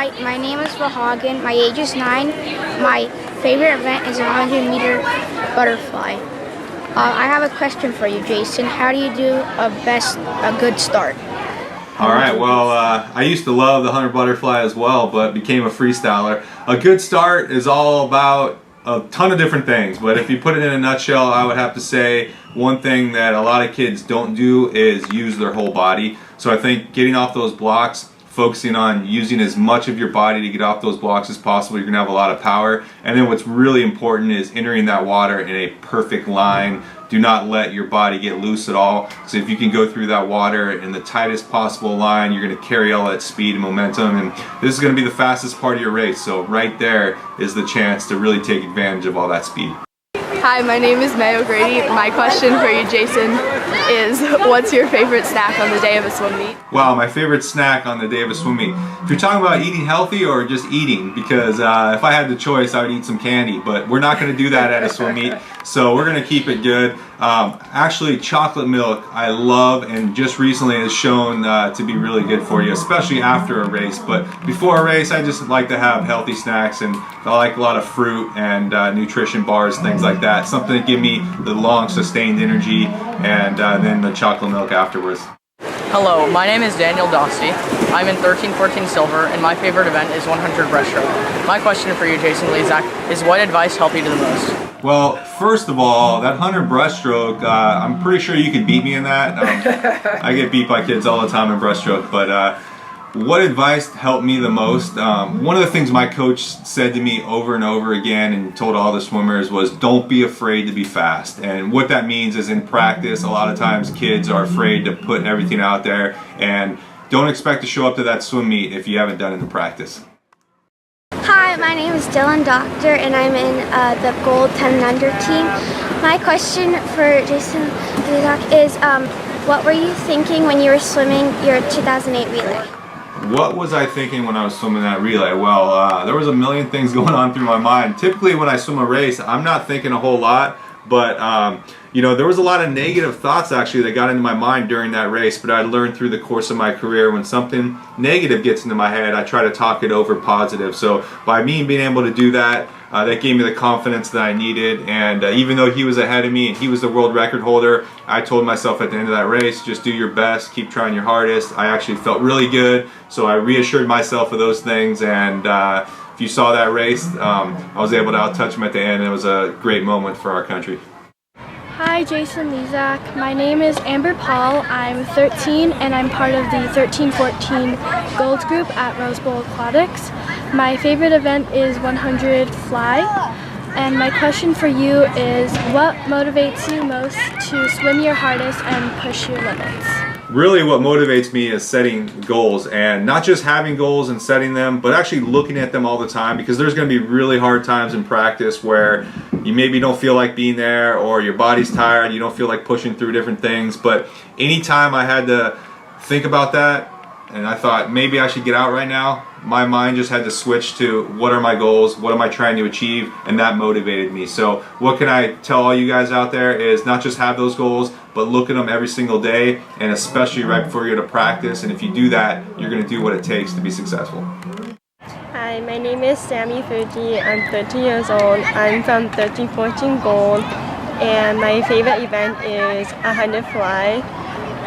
Hi, my name is Vahagan. My age is 9. My favorite event is a 100-meter butterfly. I have a question for you, Jason. How do you do a good start? All right, well, I used to love the 100 butterfly as well, but became a freestyler. A good start is all about a ton of different things, but if you put it in a nutshell, I would have to say one thing that a lot of kids don't do is use their whole body. So I think getting off those blocks, focusing on using as much of your body to get off those blocks as possible, you're gonna have a lot of power. And then what's really important is entering that water in a perfect line. Do not let your body get loose at all. So if you can go through that water in the tightest possible line, you're gonna carry all that speed and momentum, and this is gonna be the fastest part of your race. So right there is the chance to really take advantage of all that speed. Hi, my name is May O'Grady. My question for you, Jason, is what's your favorite snack on the day of a swim meet? Wow, my favorite snack on the day of a swim meet. If you're talking about eating healthy or just eating, because if I had the choice, I would eat some candy, but we're not going to do that at a swim meet, so we're going to keep it good. Actually, chocolate milk I love, and just recently has shown to be really good for you, especially after a race. But before a race, I just like to have healthy snacks, and I like a lot of fruit and nutrition bars, things like that. Something to give me the long sustained energy, and then the chocolate milk afterwards. Hello, my name is Daniel Dosty. I'm in 1314 Silver, and my favorite event is 100 breaststroke. My question for you, Jason Lezak, is what advice helped you the most? Well, first of all, that 100 breaststroke, I'm pretty sure you could beat me in that. I get beat by kids all the time in breaststroke, but what advice helped me the most? One of the things my coach said to me over and over again and told all the swimmers was, don't be afraid to be fast. And what that means is in practice, a lot of times kids are afraid to put everything out there, and don't expect to show up to that swim meet if you haven't done it in practice. Hi, my name is Dylan Doctor, and I'm in the Gold 10 and Under team. My question for Jason is, what were you thinking when you were swimming your 2008 relay? What was I thinking when I was swimming that relay? Well, there was a million things going on through my mind. Typically when I swim a race, I'm not thinking a whole lot, but you know, there was a lot of negative thoughts actually that got into my mind during that race, but I learned through the course of my career when something negative gets into my head, I try to talk it over positive. So by me being able to do that, that gave me the confidence that I needed, and even though he was ahead of me and he was the world record holder, I told myself at the end of that race, just do your best, keep trying your hardest. I actually felt really good, so I reassured myself of those things, and if you saw that race, I was able to out-touch him at the end, and it was a great moment for our country. Hi, Jason Lezak. My name is Amber Paul. I'm 13 and I'm part of the 13-14 Gold Group at Rose Bowl Aquatics. My favorite event is 100 Fly. And my question for you is, what motivates you most to swim your hardest and push your limits? Really what motivates me is setting goals, and not just having goals and setting them, but actually looking at them all the time, because there's going to be really hard times in practice where you maybe don't feel like being there, or your body's tired, you don't feel like pushing through different things. But anytime I had to think about that and I thought maybe I should get out right now, my mind just had to switch to what are my goals, what am I trying to achieve, and that motivated me. So what can I tell all you guys out there is not just have those goals, but look at them every single day, and especially right before you go to practice. And if you do that, you're going to do what it takes to be successful. Hi, my name is Sammy Fuji. I'm 13 years old. I'm from 1314 Gold, and my favorite event is 100 Fly.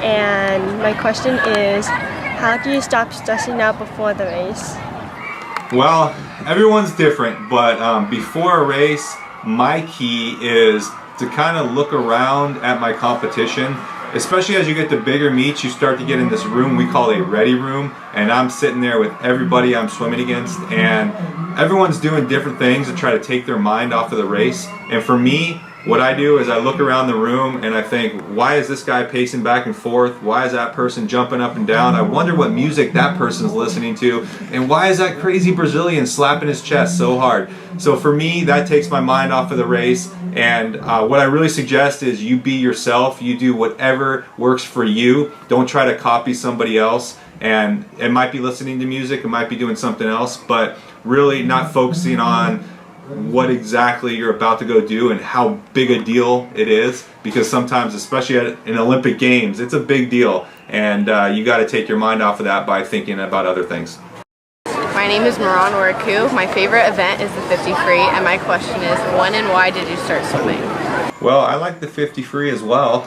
And my question is, how do you stop stressing out before the race? Well, everyone's different, but before a race, my key is to kind of look around at my competition. Especially as you get to bigger meets, you start to get in this room we call a ready room, and I'm sitting there with everybody I'm swimming against, and everyone's doing different things to try to take their mind off of the race. And for me, what I do is I look around the room and I think, why is this guy pacing back and forth? Why is that person jumping up and down? I wonder what music that person's listening to. And why is that crazy Brazilian slapping his chest so hard? So for me, that takes my mind off of the race. And what I really suggest is you be yourself. You do whatever works for you. Don't try to copy somebody else. And it might be listening to music, it might be doing something else, but really not focusing on what exactly you're about to go do and how big a deal it is, because sometimes, especially in Olympic Games, it's a big deal, and you got to take your mind off of that by thinking about other things. My my name is Maran Waraku. My favorite event is the 50 free, and my question is, when and why did you start swimming? Well, I like the 50 free as well,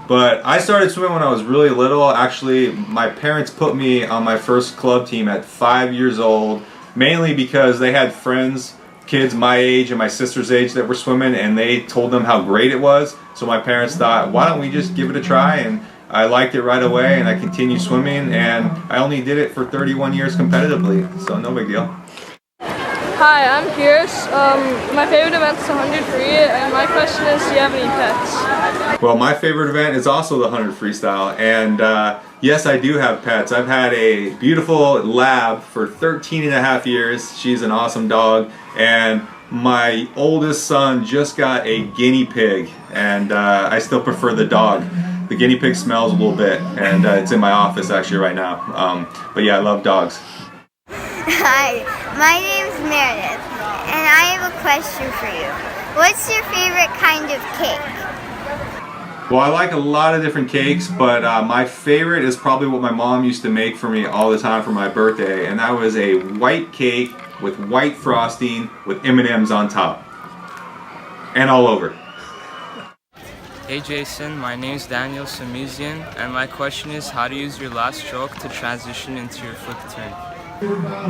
but I started swimming when I was really little. Actually, my parents put me on my first club team at 5 years old, mainly because they had friends, kids my age and my sister's age that were swimming, and they told them how great it was. So my parents thought, why don't we just give it a try? And I liked it right away, and I continued swimming, and I only did it for 31 years competitively, so no big deal. Hi, I'm Pierce. My favorite event is the 100 free, and my question is, do you have any pets? Well, my favorite event is also the 100 freestyle, and yes, I do have pets. I've had a beautiful lab for 13 and a half years. She's an awesome dog, and my oldest son just got a guinea pig, and I still prefer the dog. The guinea pig smells a little bit, and it's in my office actually right now. But yeah, I love dogs. Hi, my name's Meredith, and I have a question for you. What's your favorite kind of cake? Well, I like a lot of different cakes, but my favorite is probably what my mom used to make for me all the time for my birthday, and that was a white cake with white frosting with M&Ms on top. And all over. Hey Jason, my name is Daniel Samizian, and my question is how to use your last stroke to transition into your flip turn.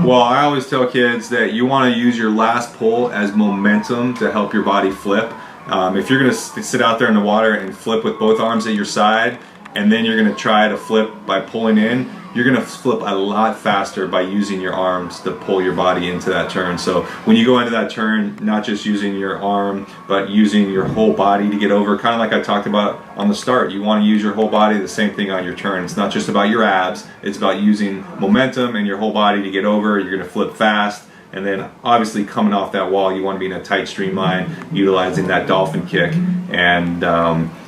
Well, I always tell kids that you want to use your last pull as momentum to help your body flip. If you're going to sit out there in the water and flip with both arms at your side, and then you're going to try to flip by pulling in, you're going to flip a lot faster by using your arms to pull your body into that turn. So when you go into that turn, not just using your arm, but using your whole body to get over, kind of like I talked about on the start. You want to use your whole body, the same thing on your turn. It's not just about your abs, it's about using momentum and your whole body to get over. You're going to flip fast, and then obviously coming off that wall, you want to be in a tight streamline, utilizing that dolphin kick, and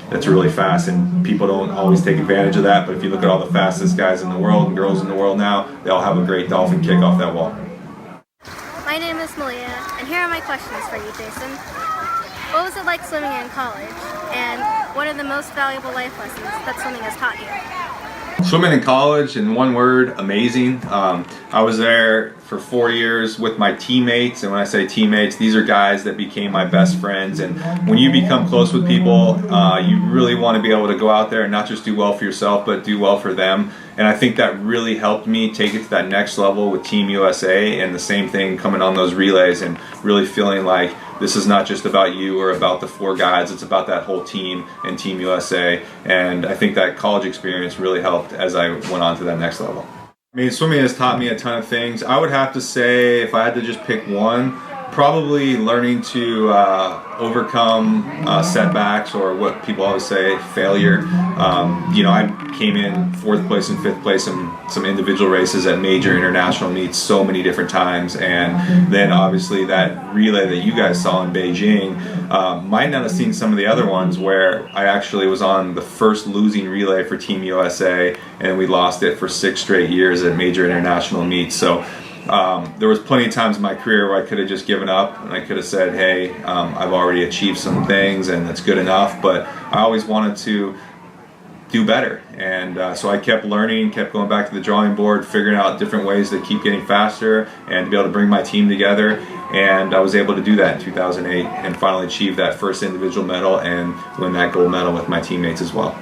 that's really fast, and people don't always take advantage of that, but if you look at all the fastest guys in the world and girls in the world now, they all have a great dolphin kick off that wall. My name is Malia, and here are my questions for you, Jason. What was it like swimming in college, and what are the most valuable life lessons that swimming has taught you? Swimming in college, in one word, amazing. I was there for 4 years with my teammates, and when I say teammates, these are guys that became my best friends. And when you become close with people, you really want to be able to go out there and not just do well for yourself, but do well for them. And I think that really helped me take it to that next level with Team USA, and the same thing coming on those relays and really feeling like this is not just about you or about the 4 guys, it's about that whole team and Team USA. And I think that college experience really helped as I went on to that next level. I mean, swimming has taught me a ton of things. I would have to say, if I had to just pick one, probably learning to overcome setbacks, or what people always say, failure. You know, I came in 4th place and 5th place in some individual races at major international meets so many different times, and then obviously that relay that you guys saw in Beijing, might not have seen some of the other ones where I actually was on the first losing relay for Team USA, and we lost it for 6 straight years at major international meets. So there was plenty of times in my career where I could have just given up, and I could have said, hey, I've already achieved some things and that's good enough, but I always wanted to do better. And so I kept learning, kept going back to the drawing board, figuring out different ways to keep getting faster and to be able to bring my team together. And I was able to do that in 2008 and finally achieve that first individual medal and win that gold medal with my teammates as well.